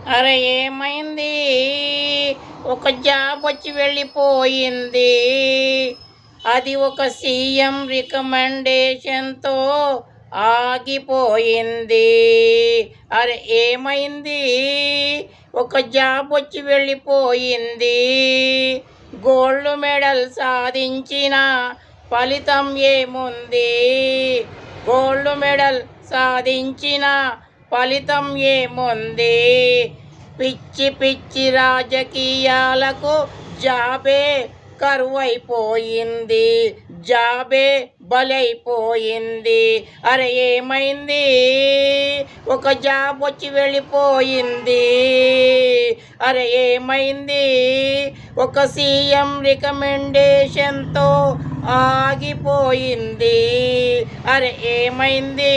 అరే ఏమైంది? ఒక జాబ్ వచ్చి వెళ్ళిపోయింది. అది ఒక సీఎం రికమెండేషన్తో ఆగిపోయింది. అరే ఏమైంది? ఒక జాబ్ వచ్చి వెళ్ళిపోయింది. గోల్డ్ మెడల్ సాధించిన ఫలితం ఏముంది? గోల్డ్ మెడల్ సాధించిన ఫలితం ఏముంది? పిచ్చి పిచ్చి రాజకీయాలకు జాబే కరువైపోయింది. జాబే బలైపోయింది. అరే ఏమైంది? ఒక జాబ్ వచ్చి వెళ్ళిపోయింది. అరే ఏమైంది? ఒక సీఎం రికమెండేషన్తో ఆగిపోయింది. అరే ఏమైంది?